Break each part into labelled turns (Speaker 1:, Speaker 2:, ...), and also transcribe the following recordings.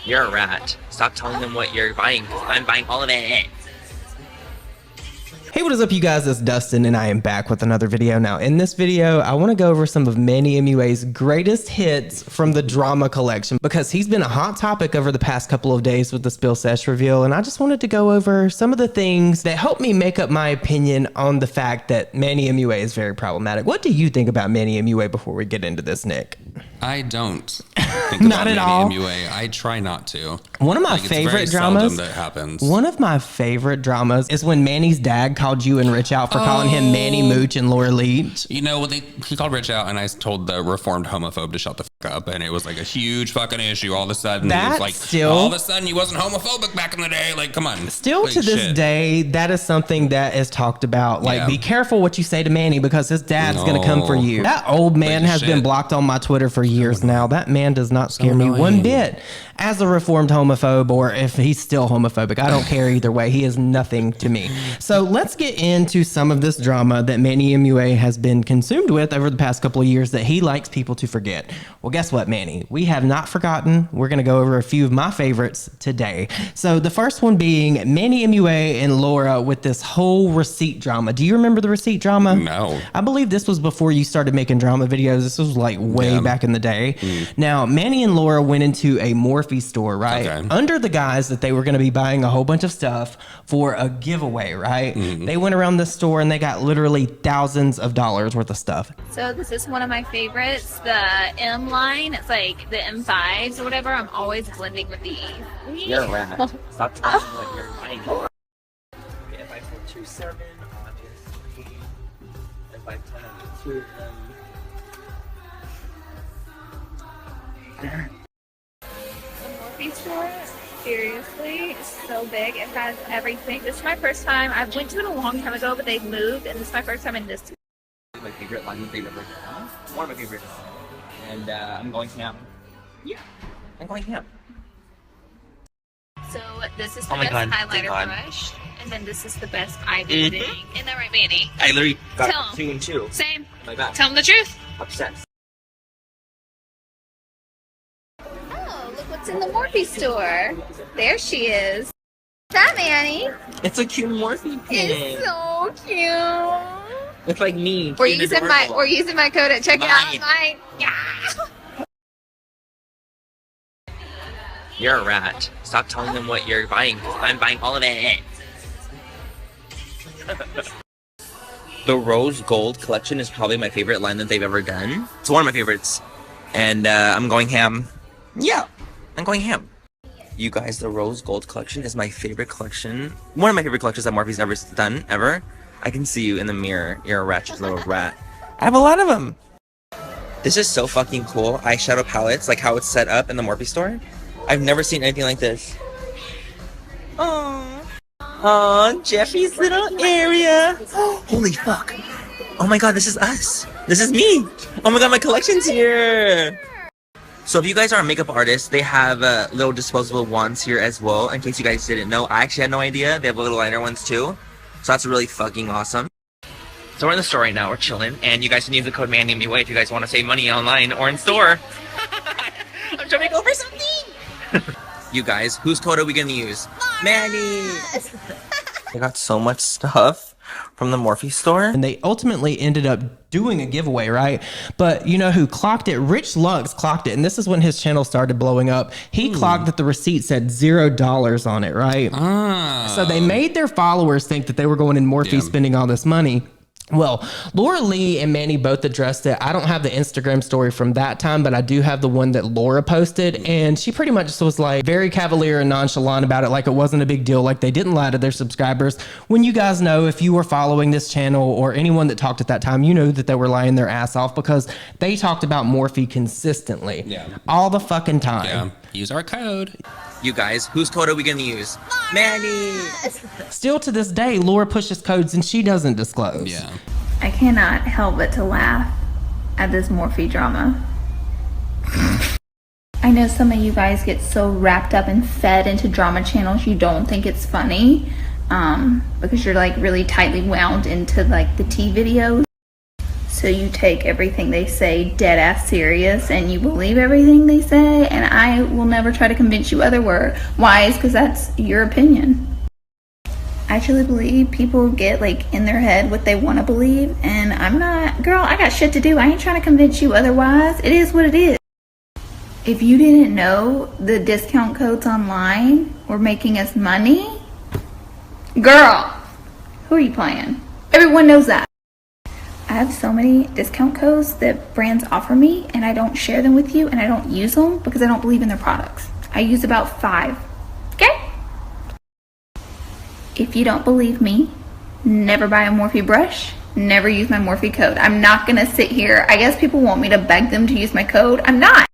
Speaker 1: You're a rat. Stop telling them what you're buying, 'cause I'm buying all of it.
Speaker 2: Hey, what is up, you guys? It's Dustin, and I am back with another video. Now, in this video, I want to go over some of Manny Mua's greatest hits from the drama collection, because he's been a hot topic over the past couple of days with the Spill Sesh reveal, and I just wanted to go over some of the things that helped me make up my opinion on the fact that Manny Mua is very problematic. What do you think about Manny Mua before we get into this, Nick?
Speaker 3: I don't think
Speaker 2: Not
Speaker 3: about
Speaker 2: at all.
Speaker 3: Manny Mua. I try not to.
Speaker 2: One of my
Speaker 3: It's
Speaker 2: favorite
Speaker 3: very
Speaker 2: dramas.
Speaker 3: seldom that happens.
Speaker 2: One of my favorite dramas is when Manny's dad called you and Rich out for calling him Manny Mooch and Laura Leach.
Speaker 3: You know, he called Rich out, and I told the reformed homophobe to shut the fuck up, and it was like a huge fucking issue. All of a sudden, it was like, all of a sudden, you wasn't homophobic back in the day. Like, come on.
Speaker 2: Still
Speaker 3: like,
Speaker 2: to this
Speaker 3: shit.
Speaker 2: day, that is something that is talked about. Like, be careful what you say to Manny, because his dad's going to come for you. That old man has been blocked on my Twitter for years now. That man does not scare me one bit as a reformed homophobe, or if he's still homophobic. I don't care either way. He is nothing to me. So let's get into some of this drama that Manny Mua has been consumed with over the past couple of years that he likes people to forget. Well, guess what, Manny? We have not forgotten. We're going to go over a few of my favorites today. So the first one being Manny Mua and Laura with this whole receipt drama. Do you remember the receipt drama?
Speaker 3: No.
Speaker 2: I believe this was before you started making drama videos. This was like way back in the day. Now, Manny and Laura went into a Morphe store, right? Under the guise that they were going to be buying a whole bunch of stuff for a giveaway, right? They went around the store and they got literally thousands of dollars worth of stuff.
Speaker 4: So this is one of my favorites, the M line. It's like the M5s or whatever. I'm always blending with these.
Speaker 1: You're a rat. Stop telling them what you're buying. If I put 2.7, obviously. If I turn on 2 of them.
Speaker 4: The Morphe Store, seriously, is so big. It has everything. This is my first time. I went to it a long time ago, but they've moved, and this is my first time in this.
Speaker 1: My favorite line that they've ever done. One of my favorites. And I'm going ham. Yeah, I'm going ham.
Speaker 4: So this is the best highlighter brush, and then this is the best eyeliner thing. Isn't that right, Manny?
Speaker 1: I literally got
Speaker 4: Tell 'em.
Speaker 1: 2 and 2.
Speaker 4: Same.
Speaker 1: My bad.
Speaker 4: Tell them the truth.
Speaker 1: Obsessed.
Speaker 4: Oh, look what's in the Morphe Store. There she is. That Manny.
Speaker 1: It's a cute Morphe pin.
Speaker 4: It's so cute.
Speaker 1: It's like me.
Speaker 4: We're using my code at checkout. Mine. Yeah.
Speaker 1: You're a rat. Stop telling them what you're buying, 'cause I'm buying all of it. The rose gold collection is probably my favorite line that they've ever done. It's one of my favorites. And I'm going ham. Yeah, I'm going ham. You guys, the rose gold collection is my favorite collection. One of my favorite collections that Morphe's ever done, ever. I can see you in the mirror. You're a ratchet little rat. I have a lot of them. This is so fucking cool. Eyeshadow palettes, like how it's set up in the Morphe store. I've never seen anything like this. Oh, Jeffree's little area. Holy fuck. Oh my god, this is us. This is me. Oh my god, my collection's here. So if you guys are a makeup artist, they have little disposable wands here as well. In case you guys didn't know, I actually had no idea. They have little liner ones too. So that's really fucking awesome. So we're in the store right now, we're chilling, and you guys can use the code Manny Mua if you guys want to save money online or in store. I'm trying to go for something. You guys, whose code are we gonna use? Manny! I got so much stuff from the Morphe store.
Speaker 2: And they ultimately ended up doing a giveaway, right? But you know who clocked it? Rich Lux clocked it. And this is when his channel started blowing up. He clocked that the receipt said $0 on it, right? So they made their followers think that they were going in Morphe spending all this money. Well, Laura Lee and Manny both addressed it. I don't have the Instagram story from that time, but I do have the one that Laura posted. And she pretty much was like very cavalier and nonchalant about it, like it wasn't a big deal, like they didn't lie to their subscribers. When you guys know, if you were following this channel or anyone that talked at that time, you know that they were lying their ass off, because they talked about Morphe consistently. All the fucking time.
Speaker 3: Use our code.
Speaker 1: You guys, whose code are we gonna use? Manny!
Speaker 2: Still to this day, Laura pushes codes and she doesn't disclose.
Speaker 5: I cannot help but to laugh at this Morphe drama. I know some of you guys get so wrapped up and fed into drama channels you don't think it's funny, because you're like really tightly wound into like the tea videos. So you take everything they say dead ass serious and you believe everything they say, and I will never try to convince you otherwise, because that's your opinion. I truly believe people get like in their head what they want to believe, and I'm not, girl, I got shit to do. I ain't trying to convince you otherwise. It is what it is. If you didn't know the discount codes online were making us money, girl, who are you playing? Everyone knows that. I have so many discount codes that brands offer me, and I don't share them with you, and I don't use them because I don't believe in their products. I use about 5. Okay? If you don't believe me, never buy a Morphe brush, never use my Morphe code. I'm not gonna sit here. I guess people want me to beg them to use my code. I'm not.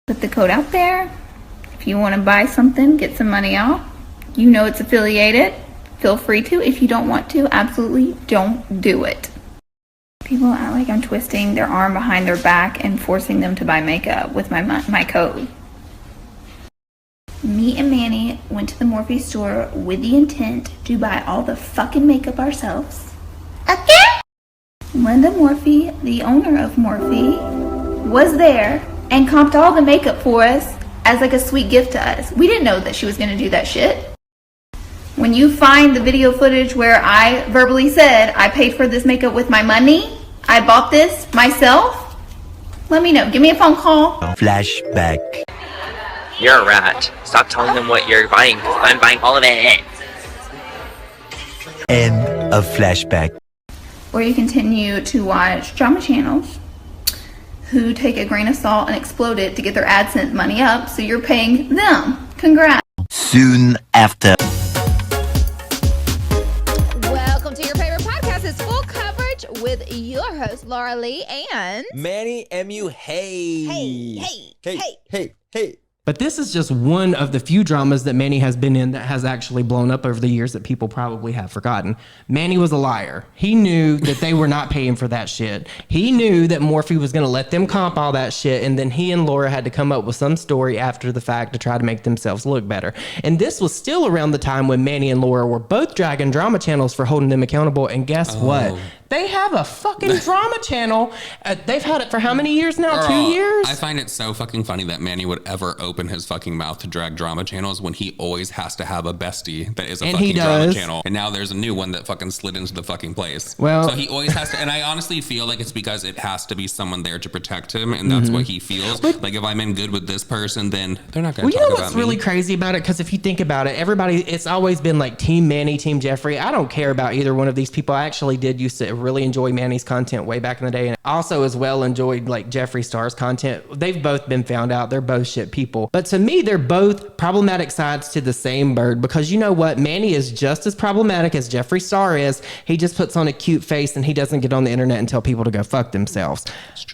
Speaker 5: Put the code out there. If you want to buy something, get some money off. You know it's affiliated. Feel free to. If you don't want to, absolutely don't do it. People act like I'm twisting their arm behind their back and forcing them to buy makeup with my code. Me and Manny went to the Morphe store with the intent to buy all the fucking makeup ourselves. Okay? Linda Morphe, the owner of Morphe, was there and comped all the makeup for us as like a sweet gift to us. We didn't know that she was gonna do that shit. When you find the video footage where I verbally said I paid for this makeup with my money, I bought this myself, let me know. Give me a phone call.
Speaker 1: Flashback. You're a rat. Stop telling them what you're buying, because I'm buying all of it. End of flashback.
Speaker 5: Or you continue to watch drama channels who take a grain of salt and explode it to get their AdSense money up, so you're paying them. Congrats.
Speaker 1: Soon after.
Speaker 6: Welcome to your favorite podcast. It's Full Coverage with your host, Laura Lee and
Speaker 1: Manny Mua. Hey.
Speaker 2: But this is just one of the few dramas that Manny has been in that has actually blown up over the years that people probably have forgotten. Manny was a liar. He knew that they were not paying for that shit. He knew that Morphe was going to let them comp all that shit, and then he and Laura had to come up with some story after the fact to try to make themselves look better. And this was still around the time when Manny and Laura were both dragging drama channels for holding them accountable, and guess what? They have a fucking drama channel. They've had it for how many years now? 2 years?
Speaker 3: I find it so fucking funny that Manny would ever open his fucking mouth to drag drama channels when he always has to have a bestie that is a fucking drama channel. And now there's a new one that fucking slid into the fucking place.
Speaker 2: Well,
Speaker 3: so he always has to, and I honestly feel like it's because it has to be someone there to protect him, and that's what he feels. Like, if I'm in good with this person, then they're not going to talk about me. You know what's
Speaker 2: really crazy about it? Because if you think about it, everybody, it's always been like Team Manny, Team Jeffree. I don't care about either one of these people. I actually did used to really enjoy Manny's content way back in the day, and also as well enjoyed like Jeffree Star's content. They've both been found out. They're both shit people. But to me, they're both problematic sides to the same bird, because you know what? Manny is just as problematic as Jeffree Star is. He just puts on a cute face and he doesn't get on the internet and tell people to go fuck themselves.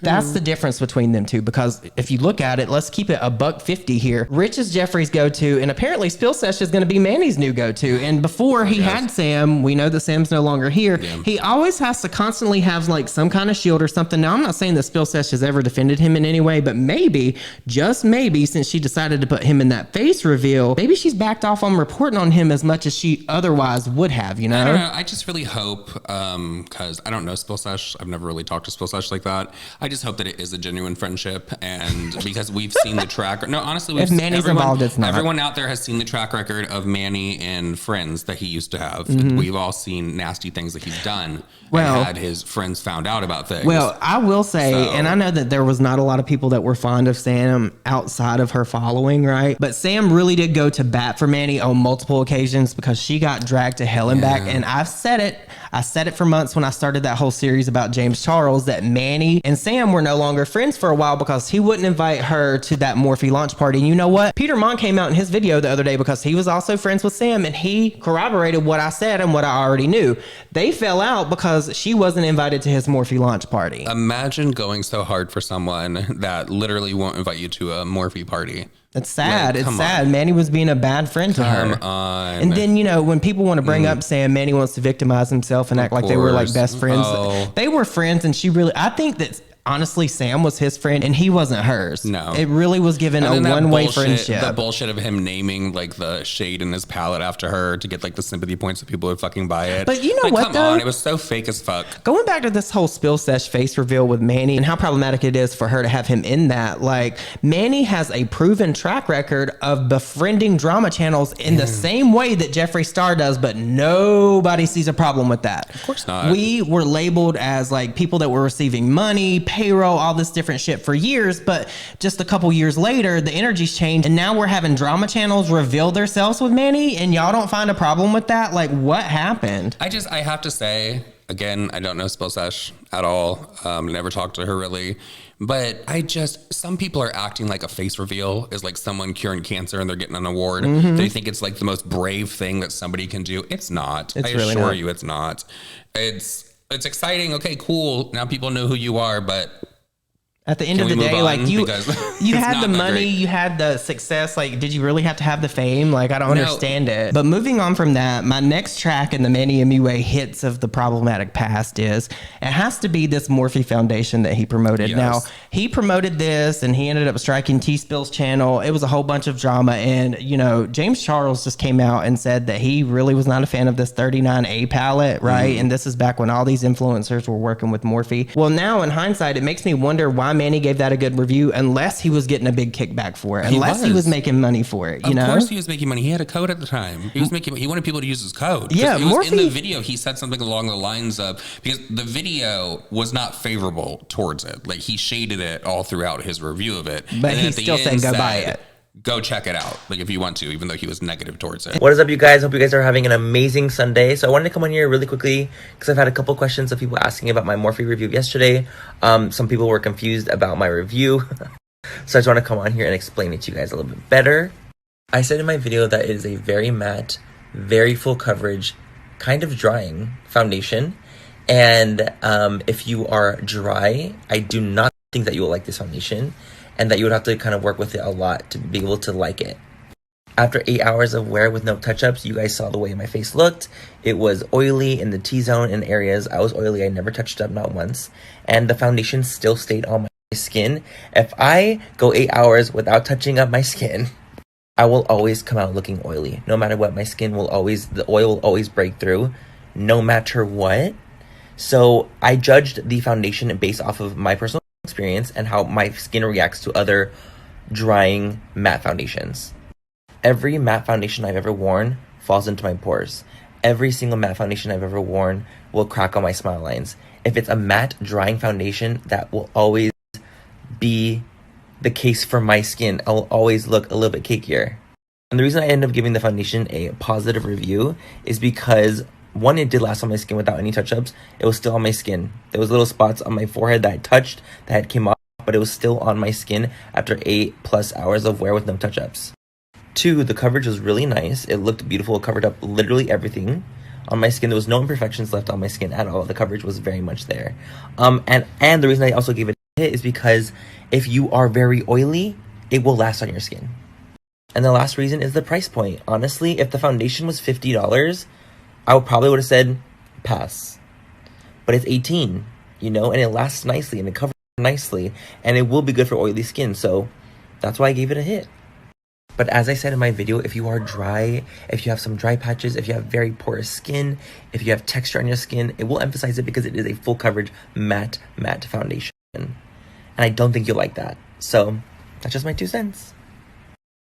Speaker 2: That's the difference between them two, because if you look at it, let's keep it $1.50 here. Rich is Jeffree's go-to, and apparently Spill Sesh is going to be Manny's new go-to. And before he had Sam, we know that Sam's no longer here. Yeah. He always has to constantly have like some kind of shield or something. Now, I'm not saying that Spill Sesh has ever defended him in any way, but maybe, just maybe, since she decided to put him in that face reveal, maybe she's backed off on reporting on him as much as she otherwise would have, you know?
Speaker 3: I don't know. I just really hope, because I don't know Spill Sesh. I've never really talked to Spill Sesh like that. I just hope that it is a genuine friendship, and because we've seen the track. No, honestly,
Speaker 2: if Manny's involved, it's not.
Speaker 3: Everyone out there has seen the track record of Manny and friends that he used to have. Mm-hmm. We've all seen nasty things that he's done. Well, and had his friends found out about things.
Speaker 2: Well, I will say, and I know that there was not a lot of people that were fond of Sam outside of her following, right? But Sam really did go to bat for Manny on multiple occasions, because she got dragged to hell and back. And I've said it. I said it for months when I started that whole series about James Charles, that Manny and Sam were no longer friends for a while because he wouldn't invite her to that Morphe launch party. And you know what? Peter Monk came out in his video the other day because he was also friends with Sam, and he corroborated what I said and what I already knew. They fell out because she wasn't invited to his Morphe launch party.
Speaker 3: Imagine going so hard for someone that literally won't invite you to a Morphe party.
Speaker 2: It's sad. Like, it's sad. Manny was being a bad friend to her.
Speaker 3: Come on.
Speaker 2: And then, you know, when people want to bring up Sam, Manny wants to victimize himself and act like they were like best friends. They were friends, and she really, I think that honestly, Sam was his friend and he wasn't hers.
Speaker 3: No.
Speaker 2: It really was given a one-way friendship.
Speaker 3: The bullshit of him naming like the shade in his palette after her to get like the sympathy points so people would fucking buy it.
Speaker 2: But you know
Speaker 3: like,
Speaker 2: what,
Speaker 3: come
Speaker 2: though?
Speaker 3: on, it was so fake as fuck.
Speaker 2: Going back to this whole Spill Sesh face reveal with Manny and how problematic it is for her to have him in that, like, Manny has a proven track record of befriending drama channels in the same way that Jeffree Star does, but nobody sees a problem with that.
Speaker 3: Of course not.
Speaker 2: We were labeled as like people that were receiving money, payroll, all this different shit for years, but just a couple years later, the energy's changed, and now we're having drama channels reveal themselves with Manny, and y'all don't find a problem with that? Like, what happened?
Speaker 3: I have to say, again, I don't know Spill Sesh at all. Never talked to her really. But some people are acting like a face reveal is like someone curing cancer and they're getting an award. They think it's like the most brave thing that somebody can do. It's not. I assure you it's not. It's exciting. Okay, cool. Now people know who you are, but
Speaker 2: at the end of the day, like you had the money, you had the success. Like, did you really have to have the fame? Like, I don't understand it. But moving on from that, my next track in the Manny Mua hits of the problematic past it has to be this Morphe foundation that he promoted.
Speaker 3: Yes.
Speaker 2: Now, he promoted this and he ended up striking T-Spill's channel. It was a whole bunch of drama. And, you know, James Charles just came out and said that he really was not a fan of this 39A palette, right? And this is back when all these influencers were working with Morphe. Well, now in hindsight, it makes me wonder why Manny gave that a good review unless he was getting a big kickback for it, unless he was making money for it. You know,
Speaker 3: of course he was making money. He had a code at the time. He wanted people to use his code.
Speaker 2: Yeah,
Speaker 3: in the video he said something along the lines of, because the video was not favorable towards it. Like, he shaded it all throughout his review of it,
Speaker 2: but he still said go buy it.
Speaker 3: Go check it out, like, if you want to, even though he was negative towards it.
Speaker 1: What is up, you guys? Hope you guys are having an amazing Sunday. So I wanted to come on here really quickly because I've had a couple questions of people asking about my Morphe review yesterday. Some people were confused about my review. So I just want to come on here and explain it to you guys a little bit better. I said in my video that it is a very matte, very full coverage, kind of drying foundation. And if you are dry, I do not think that you will like this foundation, and that you would have to kind of work with it a lot to be able to like it. After 8 hours of wear with no touch-ups, you guys saw the way my face looked. It was oily in the T-zone in areas. I was oily. I never touched up, not once. And the foundation still stayed on my skin. If I go 8 hours without touching up my skin, I will always come out looking oily. No matter what, my skin will always, the oil will always break through, no matter what. So I judged the foundation based off of my personal experience and how my skin reacts to other drying matte foundations. Every matte foundation I've ever worn falls into my pores. Every single matte foundation I've ever worn will crack on my smile lines. If it's a matte drying foundation, that will always be the case for my skin. I'll always look a little bit cakier. And the reason I ended up giving the foundation a positive review is because, one, it did last on my skin without any touch-ups. It was still on my skin. There was little spots on my forehead that I touched that had came off, but it was still on my skin after 8+ hours of wear with no touch-ups. 2, the coverage was really nice. It looked beautiful. It covered up literally everything on my skin. There was no imperfections left on my skin at all. The coverage was very much there. And the reason I also gave it a hit is because if you are very oily, it will last on your skin. And the last reason is the price point. Honestly, if the foundation was $50, I probably would have said pass. But it's $18, you know, and it lasts nicely and it covers nicely, and it will be good for oily skin. So that's why I gave it a hit. But as I said in my video, if you are dry, if you have some dry patches, if you have very porous skin, if you have texture on your skin, it will emphasize it because it is a full coverage matte foundation. And I don't think you'll like that. So that's just my 2 cents.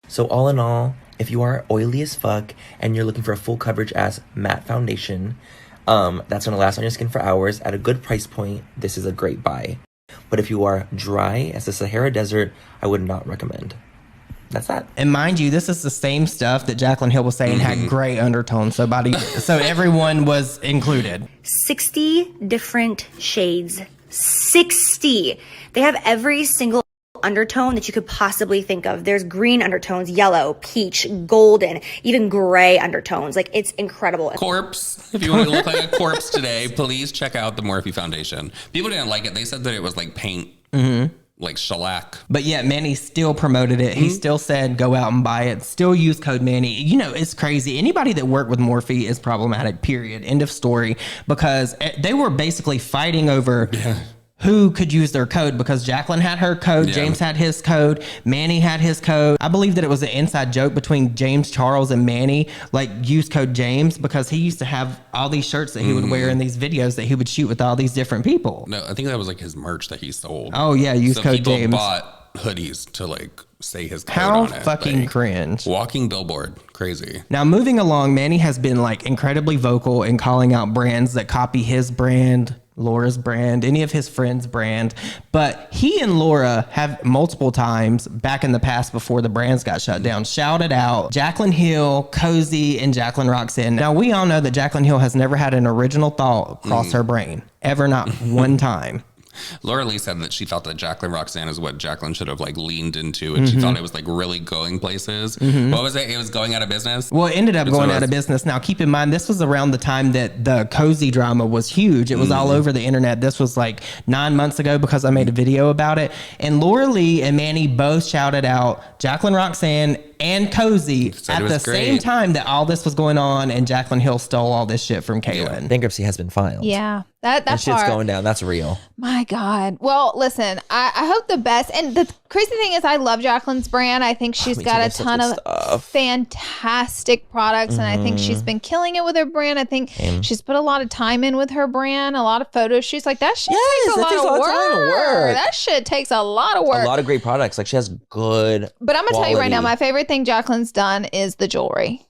Speaker 1: So all in all, if you are oily as fuck and you're looking for a full coverage as matte foundation, that's going to last on your skin for hours at a good price point, this is a great buy. But if you are dry as the Sahara Desert, I would not recommend. That's that.
Speaker 2: And mind you, this is the same stuff that Jaclyn Hill was saying had gray undertones. So everyone was included.
Speaker 7: 60 different shades. 60. They have every single undertone that you could possibly think of. There's green undertones, yellow, peach, golden, even gray undertones. Like, it's incredible.
Speaker 3: Corpse. If you want to look like a corpse today, please check out the Morphe foundation. People didn't like it. They said that it was like paint. Like shellac.
Speaker 2: But yet Manny still promoted it. He still said go out and buy it. Still use code Manny. You know, it's crazy. Anybody that worked with Morphe is problematic, period. End of story. Because they were basically fighting over who could use their code, because Jaclyn had her code, James had his code, Manny had his code. I believe that it was an inside joke between James Charles and Manny, like use code James, because he used to have all these shirts that he would wear in these videos that he would shoot with all these different people.
Speaker 3: No, I think that was like his merch that he sold.
Speaker 2: Oh yeah, use code
Speaker 3: people
Speaker 2: James.
Speaker 3: Bought hoodies to like say his code
Speaker 2: How
Speaker 3: on it.
Speaker 2: fucking
Speaker 3: Like,
Speaker 2: cringe.
Speaker 3: walking billboard. Crazy.
Speaker 2: Now, moving along, Manny has been like incredibly vocal in calling out brands that copy his brand, Laura's brand, any of his friends' brand. But he and Laura have multiple times back in the past before the brands got shut down, shouted out Jaclyn Hill, Cozy, and Jaclyn Roxanne. Now, we all know that Jaclyn Hill has never had an original thought cross her brain, ever, not one time.
Speaker 3: Laura Lee said that she thought that Jaclyn Roxanne is what Jaclyn should have like leaned into, and she thought it was like really going places. What was it? It was going out of business.
Speaker 2: Well, it ended up going out of business. Now, keep in mind, this was around the time that the Cozy drama was huge. It was all over the internet. This was like 9 months ago because I made a video about it. And Laura Lee and Manny both shouted out Jaclyn Roxanne and Cozy at the same time that all this was going on, and Jaclyn Hill stole all this shit from Kaylin.
Speaker 8: Bankruptcy has been filed.
Speaker 6: Yeah, that
Speaker 8: shit's
Speaker 6: part.
Speaker 8: going down. That's real.
Speaker 6: My God. Well, listen, I hope the best. And the crazy thing is, I love Jaclyn's brand. I think she's got a ton of fantastic products, and I think she's been killing it with her brand. I think she's put a lot of time in with her brand, a lot of photo shoots. Like that shit takes a lot of work. That shit takes a lot of work.
Speaker 8: A lot of great products. Like she has good.
Speaker 6: But I'm gonna tell you right now, my favorite thing Jaclyn's done is the jewelry.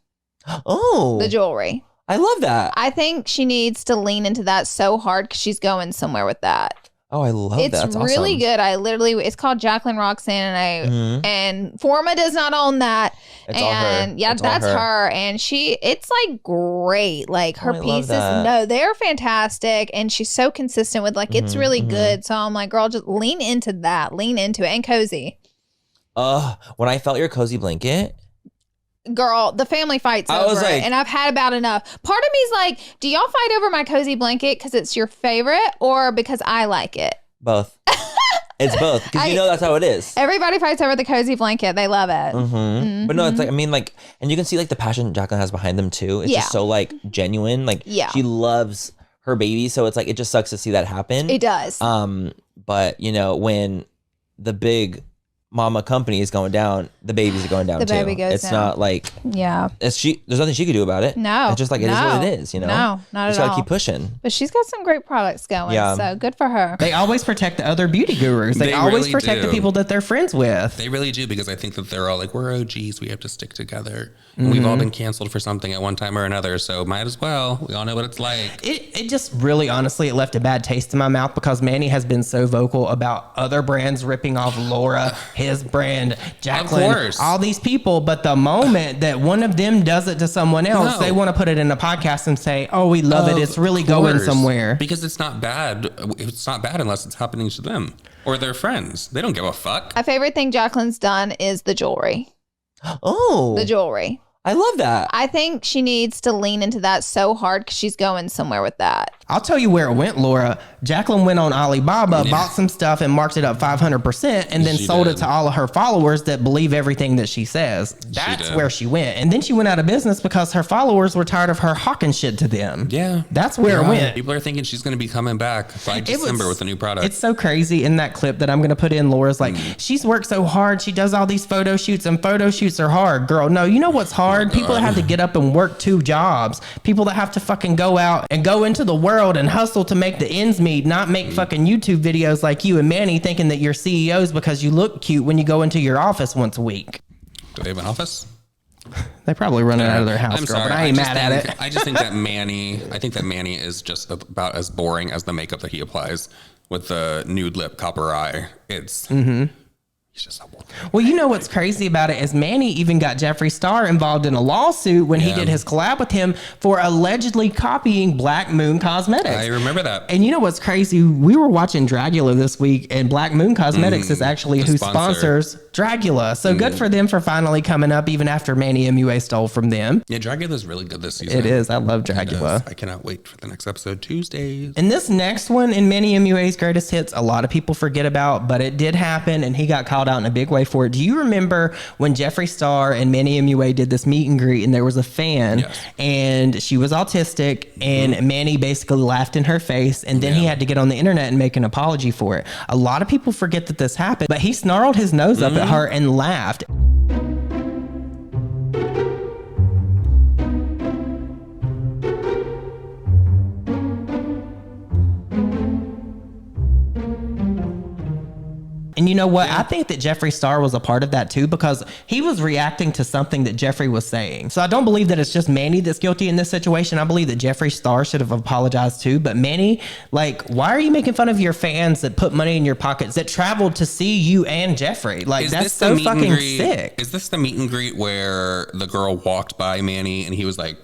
Speaker 8: Oh,
Speaker 6: the jewelry.
Speaker 8: I love that.
Speaker 6: I think she needs to lean into that so hard because she's going somewhere with that.
Speaker 8: Oh, I love that. That's
Speaker 6: really
Speaker 8: awesome.
Speaker 6: good. It's called Jaclyn Roxanne, and Forma does not own that.
Speaker 8: It's all her.
Speaker 6: Yeah,
Speaker 8: It's all
Speaker 6: that's
Speaker 8: her.
Speaker 6: her. And it's like great. Like her
Speaker 8: I love
Speaker 6: pieces,
Speaker 8: that.
Speaker 6: no, they're fantastic. And she's so consistent with it's really good. So I'm like, girl, just lean into that. Lean into it. And Cozy.
Speaker 8: When I felt your Cozy blanket.
Speaker 6: Girl, the family fights
Speaker 8: I was
Speaker 6: over
Speaker 8: like-
Speaker 6: it, and I've had about enough. Part of me's like, do y'all fight over my Cozy blanket because it's your favorite or because I like it?
Speaker 8: Both. It's both. Because you know that's how it is.
Speaker 6: Everybody fights over the Cozy blanket. They love it.
Speaker 8: But no, it's like, I mean, like, and you can see like the passion Jaclyn has behind them too. It's just so like genuine. Like she loves her baby. So it's like, it just sucks to see that happen.
Speaker 6: It does.
Speaker 8: But you know, when the big mama company is going down, the babies are going down too.
Speaker 6: The baby goes
Speaker 8: it's
Speaker 6: down.
Speaker 8: not like there's nothing she could do about it.
Speaker 6: No.
Speaker 8: It's just like it is what it is, you know?
Speaker 6: No, not
Speaker 8: just
Speaker 6: at
Speaker 8: gotta
Speaker 6: all.
Speaker 8: keep pushing.
Speaker 6: But she's got some great products going.
Speaker 8: Yeah.
Speaker 6: So good for her.
Speaker 2: They always protect the other beauty gurus. They always
Speaker 3: really
Speaker 2: protect
Speaker 3: do.
Speaker 2: the people that they're friends with.
Speaker 3: They really do, because I think that they're all like, we're OGs, we have to stick together. And we've all been canceled for something at one time or another, so might as well. We all know what it's like.
Speaker 2: It just really, honestly, it left a bad taste in my mouth because Manny has been so vocal about other brands ripping off Laura, his brand, Jaclyn, all these people. But the moment that one of them does it to someone else, they want to put it in a podcast and say, oh, we love it. It's really going somewhere.
Speaker 3: Because it's not bad. It's not bad unless it's happening to them or their friends. They don't give a fuck.
Speaker 6: My favorite thing Jaclyn's done is the jewelry.
Speaker 8: Oh.
Speaker 6: The jewelry.
Speaker 8: I love that.
Speaker 6: I think she needs to lean into that so hard because she's going somewhere with that.
Speaker 2: I'll tell you where it went, Laura. Jaclyn went on Alibaba, bought some stuff and marked it up 500%, and then sold it to all of her followers that believe everything that she says. That's where she went. And then she went out of business because her followers were tired of her hawking shit to them.
Speaker 3: Yeah.
Speaker 2: That's where it went.
Speaker 3: People are thinking she's going to be coming back by December with a new product.
Speaker 2: It's so crazy in that clip that I'm going to put in. Laura's like, she's worked so hard. She does all these photo shoots, and photo shoots are hard. Girl, no, you know what's hard? People that have to get up and work 2 jobs. People that have to fucking go out and go into the world and hustle to make the ends meet, not make fucking YouTube videos like you and Manny thinking that you're CEOs because you look cute when you go into your office once a week.
Speaker 3: Do they have an office?
Speaker 2: They probably run it out of their house,
Speaker 3: I'm
Speaker 2: girl,
Speaker 3: sorry.
Speaker 2: but I ain't mad at it.
Speaker 3: I just think that Manny is just about as boring as the makeup that he applies with the nude lip copper eye. It's he's just so boring.
Speaker 2: Well, you know what's crazy about it is Manny even got Jeffree Star involved in a lawsuit when he did his collab with him for allegedly copying Black Moon Cosmetics.
Speaker 3: I remember that.
Speaker 2: And you know what's crazy? We were watching Dragula this week, and Black Moon Cosmetics is actually who sponsors Dragula. So good for them for finally coming up, even after Manny Mua stole from them.
Speaker 3: Yeah, Dragula's really good this season.
Speaker 2: It is. I love Dragula.
Speaker 3: I cannot wait for the next episode, Tuesdays.
Speaker 2: And this next one in Manny Mua's greatest hits, a lot of people forget about, but it did happen, and he got called called out in a big way for it. Do you remember when Jeffree Star and Manny Mua did this meet and greet, and there was a fan, and she was autistic, and Manny basically laughed in her face, and then he had to get on the internet and make an apology for it. A lot of people forget that this happened, but he snarled his nose up at her and laughed. And you know what? I think that Jeffree Star was a part of that too, because he was reacting to something that Jeffree was saying. So I don't believe that it's just Manny that's guilty in this situation. I believe that Jeffree Star should have apologized too. But Manny, like, why are you making fun of your fans that put money in your pockets, that traveled to see you and Jeffree? Like, that's so fucking sick.
Speaker 3: Is this the meet and greet where the girl walked by Manny and he was like,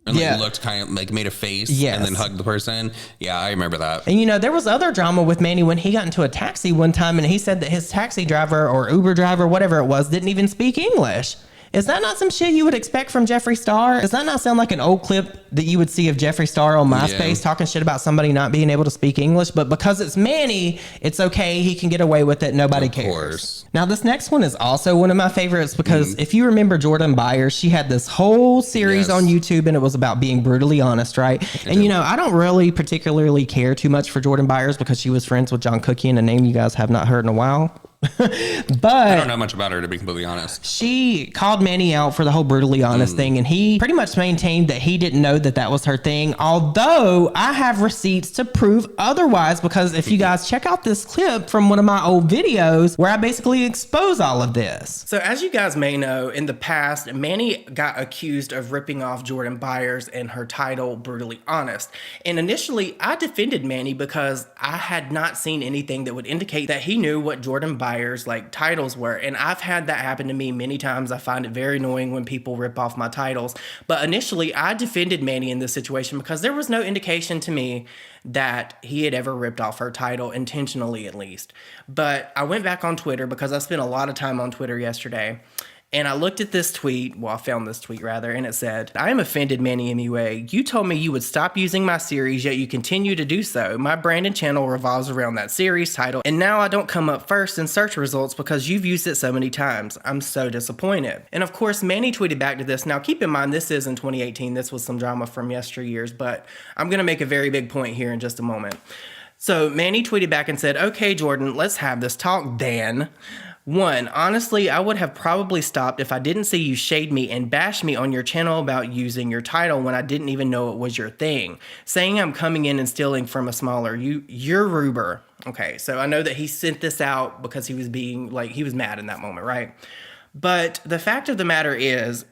Speaker 3: and like looked kind of like made a face and then hugged the person? Yeah, I remember that.
Speaker 2: And you know, there was other drama with Manny when he got into a taxi one time and he said that his taxi driver or Uber driver, whatever it was, didn't even speak English. Is that not some shit you would expect from Jeffree Star? Does that not sound like an old clip that you would see of Jeffree Star on MySpace talking shit about somebody not being able to speak English? But because it's Manny, it's okay. He can get away with it. Nobody cares. Now, this next one is also one of my favorites because if you remember Jordan Byers, she had this whole series on YouTube and it was about being brutally honest, right? And you know, I don't really particularly care too much for Jordan Byers because she was friends with John Cookian, a name you guys have not heard in a while. But
Speaker 3: I don't know much about her, to be completely honest.
Speaker 2: She called Manny out for the whole brutally honest thing, and he pretty much maintained that he didn't know that that was her thing, although I have receipts to prove otherwise, because if you guys check out this clip from one of my old videos where I basically expose all of this. So as you guys may know, in the past, Manny got accused of ripping off Jordan Byers and her title Brutally Honest, and initially I defended Manny because I had not seen anything that would indicate that he knew what Jordan Byers like titles were, and I've had that happen to me many times. I find it very annoying when people rip off my titles, but initially I defended Manny in this situation because there was no indication to me that he had ever ripped off her title, intentionally at least. But I went back on Twitter because I spent a lot of time on Twitter yesterday, and I looked at this tweet, well, I found this tweet rather, and it said, "I am offended, Manny Mua. You told me you would stop using my series, yet you continue to do so. My brand and channel revolves around that series title, and now I don't come up first in search results because you've used it so many times. I'm so disappointed." And of course, Manny tweeted back to this. Now, keep in mind, this is in 2018. This was some drama from yesteryears, but I'm going to make a very big point here in just a moment. So Manny tweeted back and said, "Okay, Jordan, let's have this talk, Dan. 1, honestly, I would have probably stopped if I didn't see you shade me and bash me on your channel about using your title when I didn't even know it was your thing. Saying I'm coming in and stealing from a smaller, you're Ruber." Okay, so I know that he sent this out because he was being, like, he was mad in that moment, right? But the fact of the matter is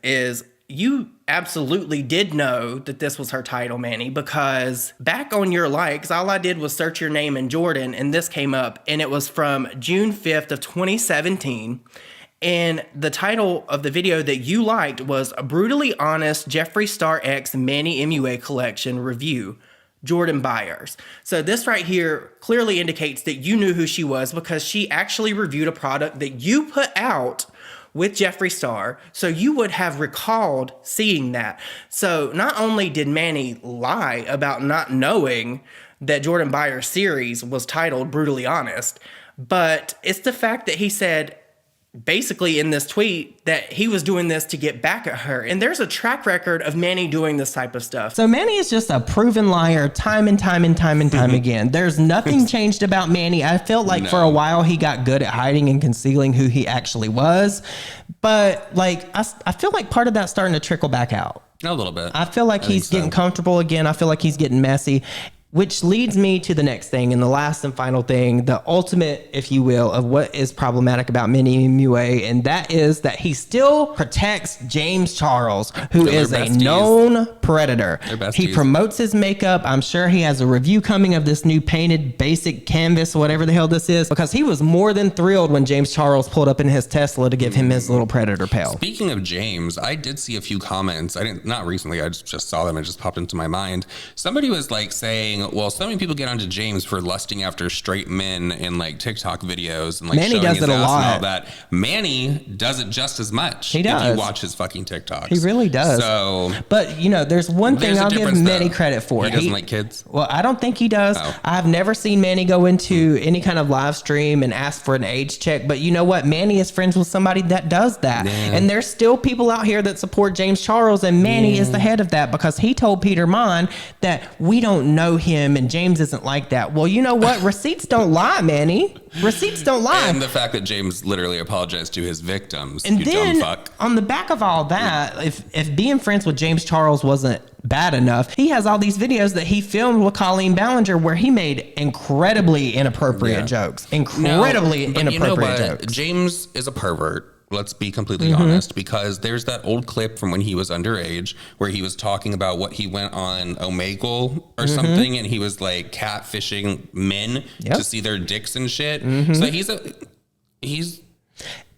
Speaker 2: you absolutely did know that this was her title, Manny, because back on your likes, all I did was search your name in Jordan, and this came up, and it was from June 5th of 2017. And the title of the video that you liked was "A Brutally Honest Jeffree Star X Manny Mua Collection Review, Jordan Byers." So this right here clearly indicates that you knew who she was because she actually reviewed a product that you put out with Jeffree Star, so you would have recalled seeing that. So not only did Manny lie about not knowing that Jordan Byers' series was titled Brutally Honest, but it's the fact that he said, basically in this tweet, that he was doing this to get back at her. And there's a track record of Manny doing this type of stuff. So Manny is just a proven liar time and time again. There's nothing changed about Manny. I felt like for a while he got good at hiding and concealing who he actually was. But like, I feel like part of that's starting to trickle back out.
Speaker 3: A little bit.
Speaker 2: I feel like he's getting comfortable again. I feel like he's getting messy. Which leads me to the next thing, and the last and final thing, the ultimate, if you will, of what is problematic about Manny Mua, and that is that he still protects James Charles, who is a known predator. He promotes his makeup. I'm sure he has a review coming of this new painted basic canvas, whatever the hell this is, because he was more than thrilled when James Charles pulled up in his Tesla to give him his little predator pal.
Speaker 3: Speaking of James, I did see a few comments. Not recently, I just saw them. It just popped into my mind. Somebody was like saying saying, well, so many people get onto James for lusting after straight men in like TikTok videos and like
Speaker 2: Manny
Speaker 3: showing
Speaker 2: does
Speaker 3: his
Speaker 2: it a
Speaker 3: ass
Speaker 2: lot.
Speaker 3: and all that. Manny does it just as much.
Speaker 2: He does.
Speaker 3: If you watch his fucking TikToks.
Speaker 2: He really does.
Speaker 3: So,
Speaker 2: but you know, there's one thing I'll give Manny credit for.
Speaker 3: He doesn't like kids.
Speaker 2: Well, I don't think he does.
Speaker 3: Oh.
Speaker 2: I've never seen Manny go into any kind of live stream and ask for an age check. But you know what? Manny is friends with somebody that does that. Yeah. And there's still people out here that support James Charles, and Manny is the head of that because he told Peter Mon that we don't know him and James isn't like that. Well, you know what? Receipts don't lie, Manny. Receipts don't lie.
Speaker 3: And the fact that James literally apologized to his victims.
Speaker 2: And
Speaker 3: you
Speaker 2: then
Speaker 3: dumb fuck.
Speaker 2: On the back of all that, if being friends with James Charles wasn't bad enough, he has all these videos that he filmed with Colleen Ballinger where he made incredibly inappropriate jokes. Inappropriate jokes.
Speaker 3: James is a pervert. Let's be completely honest, because there's that old clip from when he was underage where he was talking about what he went on Omegle or something, and he was like catfishing men to see their dicks and shit. So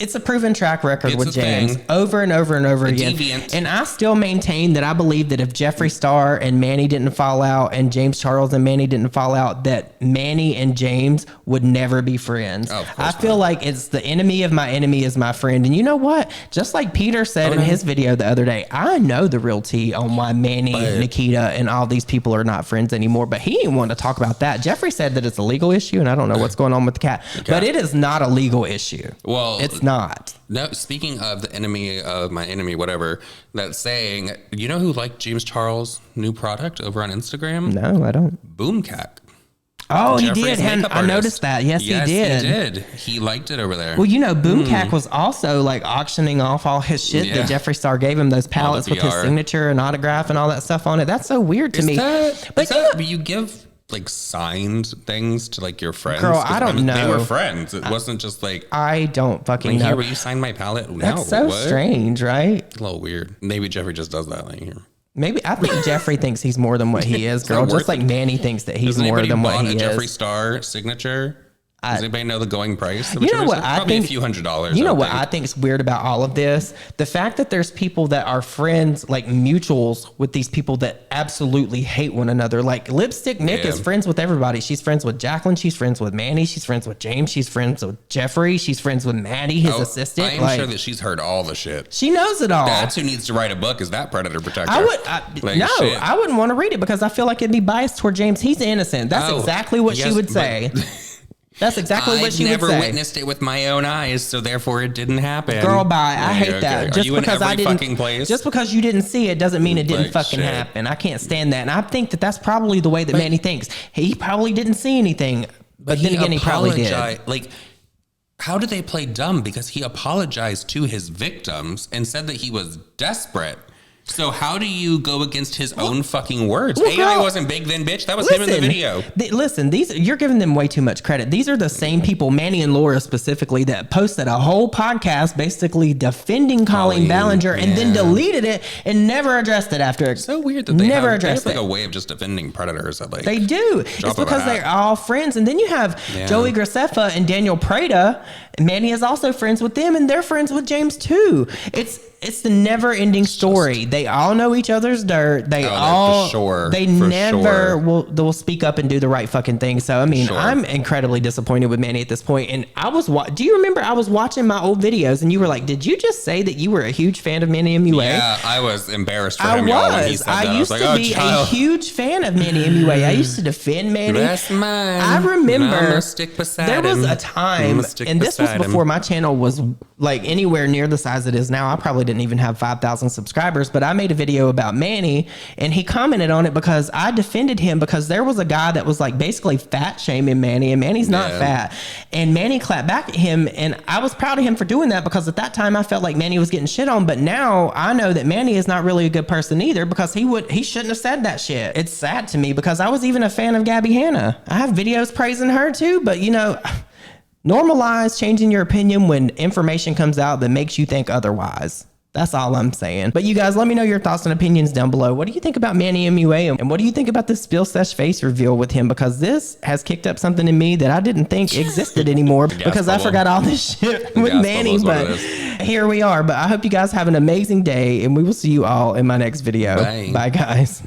Speaker 2: it's a proven track record with James over and over and over again.
Speaker 3: Deviant.
Speaker 2: And I still maintain that I believe that if Jeffree Star and Manny didn't fall out and James Charles and Manny didn't fall out, that Manny and James would never be friends. I feel like it's the enemy of my enemy is my friend. And you know what? Just like Peter said in his video the other day, I know the real tea on why Manny, Nikita, and all these people are not friends anymore. But he didn't want to talk about that. Jeffree said that it's a legal issue, and I don't know what's going on with the cat. But it is not a legal issue.
Speaker 3: Well,
Speaker 2: it's not.
Speaker 3: No, speaking of the enemy of my enemy, whatever, that's saying, you know who liked James Charles' new product over on Instagram?
Speaker 2: No, I don't.
Speaker 3: Boomcack.
Speaker 2: Oh, Jeffree's he did. And I noticed that. Yes, he did.
Speaker 3: He did. He liked it over there.
Speaker 2: Well, you know, Boomcack was also like auctioning off all his shit that Jeffree Star gave him, those palettes with his signature and autograph and all that stuff on it. That's so weird to me.
Speaker 3: But you give like signed things to like your friends?
Speaker 2: Girl, I don't know.
Speaker 3: They were friends. It wasn't just like
Speaker 2: I don't fucking know.
Speaker 3: Here, will you sign my palette?
Speaker 2: That's so strange, right?
Speaker 3: A little weird. Maybe Jeffree just does that like here.
Speaker 2: Maybe I think Jeffree thinks he's more than what he is, girl. Just like Manny thinks that he's more than what he is.
Speaker 3: Jeffree Star signature. Does anybody know the going price?
Speaker 2: You know what I
Speaker 3: probably
Speaker 2: think?
Speaker 3: A few $100s.
Speaker 2: You know what I think is weird about all of this? The fact that there's people that are friends, like mutuals, with these people that absolutely hate one another. Like Lipstick Nick is friends with everybody. She's friends with Jaclyn. She's friends with Manny. She's friends with James. She's friends with Jeffree. She's friends with Maddie, his assistant.
Speaker 3: I'm sure that she's heard all the shit.
Speaker 2: She knows it all.
Speaker 3: That's who needs to write a book. Is that Predator Protector?
Speaker 2: I wouldn't want to read it because I feel like it'd be biased toward James. He's innocent. That's exactly what she would say. That's exactly what she would say.
Speaker 3: I've never witnessed it with my own eyes, so therefore it didn't happen.
Speaker 2: Girl, bye. I hate that.
Speaker 3: Just because I didn't, place?
Speaker 2: Just because you didn't see it doesn't mean it didn't fucking happen. I can't stand that, and I think that that's probably the way that Manny thinks. He probably didn't see anything, but then again, he probably did.
Speaker 3: Like, how did they play dumb? Because he apologized to his victims and said that he was desperate. So how do you go against his own fucking words? AI wasn't big then, bitch. That was him in the video.
Speaker 2: You're giving them way too much credit. These are the same people, Manny and Laura specifically, that posted a whole podcast basically defending Colleen Ballinger and then deleted it and never addressed it after.
Speaker 3: It's so weird that they have like a way of just defending predators. That, like,
Speaker 2: they do. It's because they're all friends. And then you have Joey Graceffa and Daniel Prada. Manny is also friends with them, and they're friends with James too. It's the never-ending story. They all know each other's dirt. They will speak up and do the right fucking thing. So I mean, I'm incredibly disappointed with Manny at this point. And I was do you remember I was watching my old videos and you were like, "Did you just say that you were a huge fan of Manny MUA?"
Speaker 3: Yeah, I was embarrassed for him. When he said that.
Speaker 2: I used to be a huge fan of Manny MUA. I used to defend Manny.
Speaker 3: That's mine.
Speaker 2: I remember
Speaker 3: stick beside
Speaker 2: there was a time, and this was before my channel was like anywhere near the size it is now. I probably didn't even have 5,000 subscribers, but I made a video about Manny and he commented on it because I defended him because there was a guy that was like basically fat shaming Manny, and Manny's not fat, and Manny clapped back at him, and I was proud of him for doing that because at that time I felt like Manny was getting shit on. But now I know that Manny is not really a good person either because he shouldn't have said that shit. It's sad to me because I was even a fan of Gabby Hanna. I have videos praising her too, but you know, normalize changing your opinion when information comes out that makes you think otherwise. That's all I'm saying. But you guys, let me know your thoughts and opinions down below. What do you think about Manny MUA? And what do you think about this Spill Sesh face reveal with him? Because this has kicked up something in me that I didn't think existed anymore because I forgot all this shit with Manny. But here we are. But I hope you guys have an amazing day, and we will see you all in my next video. Bye guys.